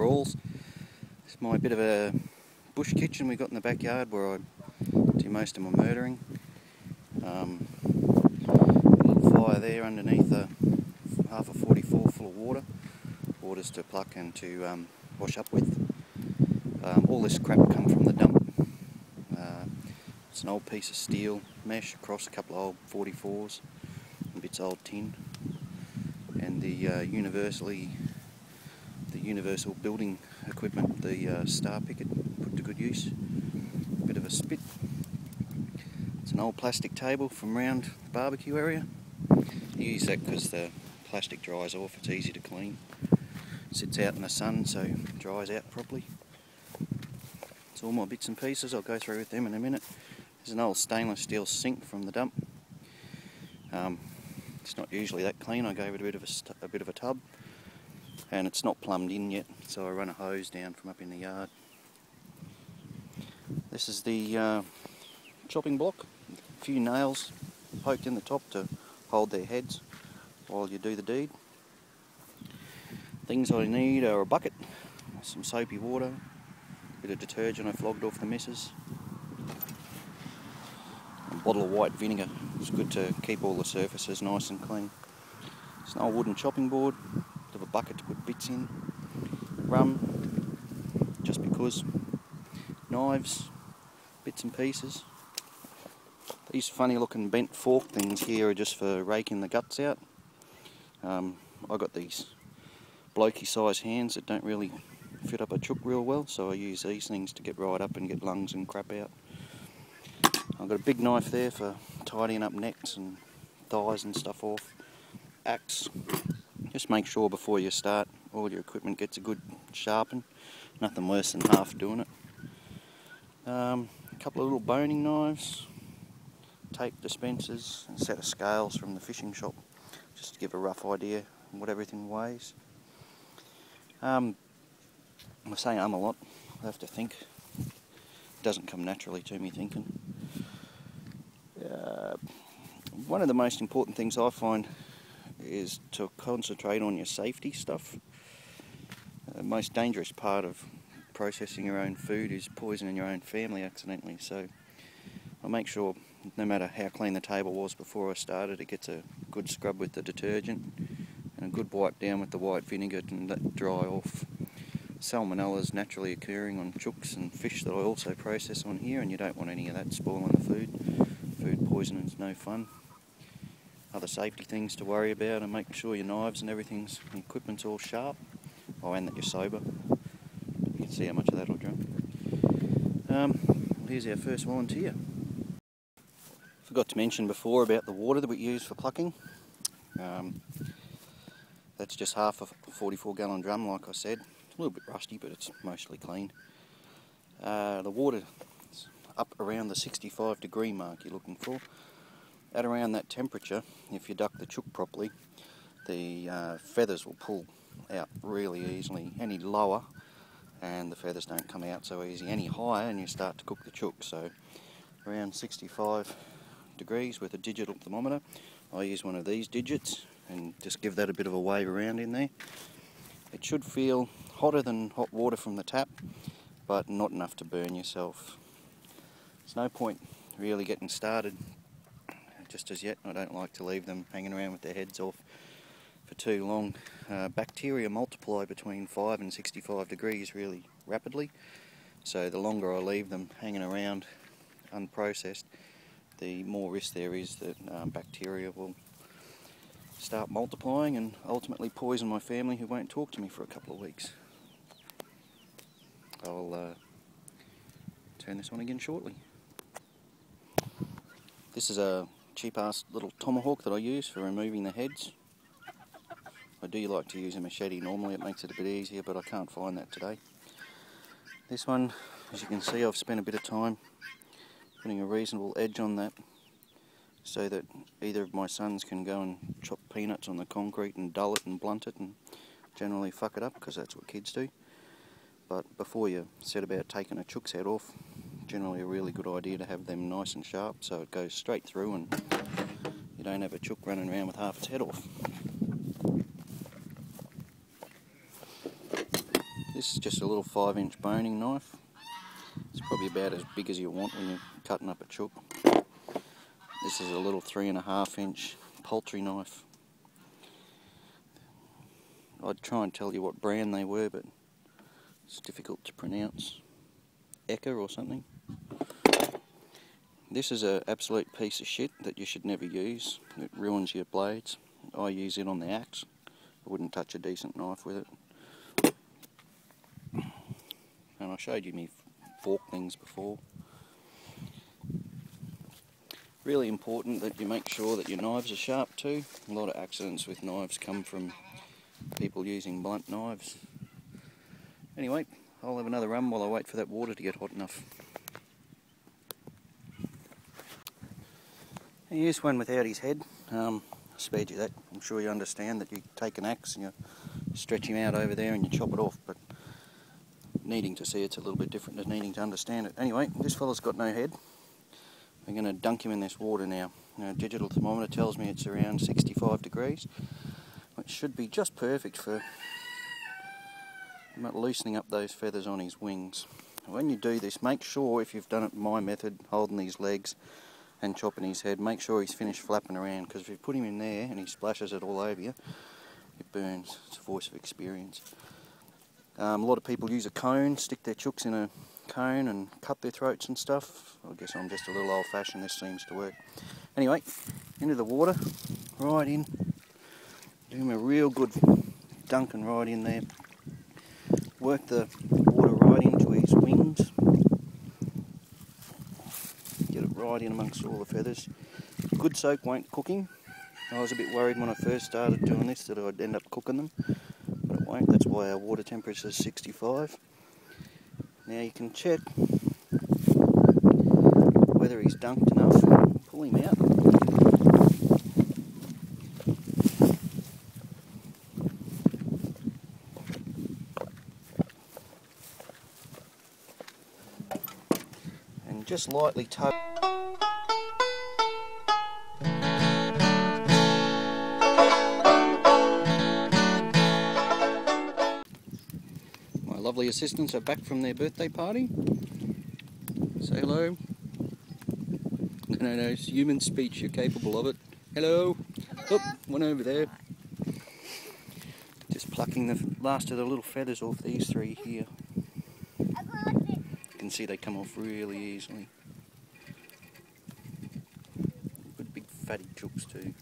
overalls. It's my bit of a bush kitchen we got in the backyard where I do most of my murdering. A little fire there underneath half a 44 full of water. Water's to pluck and to wash up with. All this crap come from the dump. It's an old piece of steel mesh across a couple of old 44s, and bits of old tin, and the universal building equipment, the star picket, put to good use. Bit of a spit. It's an old plastic table from round the barbecue area. You use that because the plastic dries off, it's easy to clean. Sits out in the sun so it dries out properly. It's all my bits and pieces, I'll go through with them in a minute. There's an old stainless steel sink from the dump. It's not usually that clean. I gave it a bit of a tub, and it's not plumbed in yet, so I run a hose down from up in the yard. This is the chopping block. A few nails poked in the top to hold their heads while you do the deed. Things I need are a bucket, some soapy water, a bit of detergent I flogged off the missus, a bottle of white vinegar. It's good to keep all the surfaces nice and clean. It's an old wooden chopping board, bit of a bucket to put bits in, rum, just because, knives, bits and pieces. These funny looking bent fork things here are just for raking the guts out. I got these blokey size hands that don't really fit up a chook real well, so I use these things to get right up and get lungs and crap out. I've got a big knife there for tidying up necks and thighs and stuff off. Axe. Just make sure before you start all your equipment gets a good sharpen. Nothing worse than half doing it. A couple of little boning knives, tape dispensers, and a set of scales from the fishing shop, just to give a rough idea of what everything weighs. I say a lot, I have to think. It doesn't come naturally to me thinking. One of the most important things I find is to concentrate on your safety stuff. The most dangerous part of processing your own food is poisoning your own family accidentally, so I make sure no matter how clean the table was before I started, it gets a good scrub with the detergent and a good wipe down with the white vinegar and let it dry off. Salmonella is naturally occurring on chooks and fish that I also process on here, and you don't want any of that spoiling the food. Food poisoning is no fun. Other safety things to worry about are making sure your knives and everything's, the equipment's all sharp, and that you're sober. You can see how much of that I drank. Here's our first volunteer. Forgot to mention before about the water that we use for plucking. That's just half a 44 gallon drum, like I said. It's a little bit rusty, but it's mostly clean. The water is up around the 65 degree mark you're looking for. At around that temperature, if you duck the chook properly, the feathers will pull out really easily. Any lower and the feathers don't come out so easy. Any higher and you start to cook the chook. So around 65 degrees with a digital thermometer. I use one of these digits and just give that a bit of a wave around in there. It should feel hotter than hot water from the tap, but not enough to burn yourself. There's no point really getting started just as yet. I don't like to leave them hanging around with their heads off for too long. Bacteria multiply between 5 and 65 degrees really rapidly, so the longer I leave them hanging around unprocessed, the more risk there is that bacteria will start multiplying and ultimately poison my family, who won't talk to me for a couple of weeks. I'll turn this on again shortly. This is a cheap ass little tomahawk that I use for removing the heads. I do like to use a machete normally, it makes it a bit easier, but I can't find that today. This one, as you can see, I've spent a bit of time putting a reasonable edge on that so that either of my sons can go and chop peanuts on the concrete and dull it and blunt it and generally fuck it up, because that's what kids do. But before you set about taking a chook's head off, generally a really good idea to have them nice and sharp so it goes straight through and you don't have a chook running around with half its head off. This is just a little 5-inch boning knife. It's probably about as big as you want when you're cutting up a chook. This is a little 3.5-inch poultry knife. I'd try and tell you what brand they were, but it's difficult to pronounce. Eka or something. This is an absolute piece of shit that you should never use. It ruins your blades. I use it on the axe. I wouldn't touch a decent knife with it. And I showed you me fork things before. Really important that you make sure that your knives are sharp too. A lot of accidents with knives come from people using blunt knives. Anyway, I'll have another run while I wait for that water to get hot enough. Here's one without his head. I spared you that. I'm sure you understand that you take an axe and you stretch him out over there and you chop it off, but needing to see it's a little bit different than needing to understand it. Anyway, this fella's got no head. I'm going to dunk him in this water now. Digital thermometer tells me it's around 65 degrees, which should be just perfect for loosening up those feathers on his wings. When you do this, make sure, if you've done it my method, holding these legs and chopping his head, make sure he's finished flapping around, because if you put him in there and he splashes it all over you, it burns. It's a voice of experience. A lot of people use a cone, stick their chooks in a cone and cut their throats and stuff. I guess I'm just a little old fashioned, this seems to work. Anyway, into the water, right in, do him a real good dunking right in there. Work the water right into his wings, get it right in amongst all the feathers. Good soak won't cook him. I was a bit worried when I first started doing this that I'd end up cooking them, but it won't. That's why our water temperature is 65. Now you can check whether he's dunked enough. Pull him out. And just lightly tug. My lovely assistants are back from their birthday party. Say hello. No, it's human speech, you're capable of it. Hello. Oh, one over there. Just plucking the last of the little feathers off these three here. You can see they come off really easily. Good big fatty chooks too.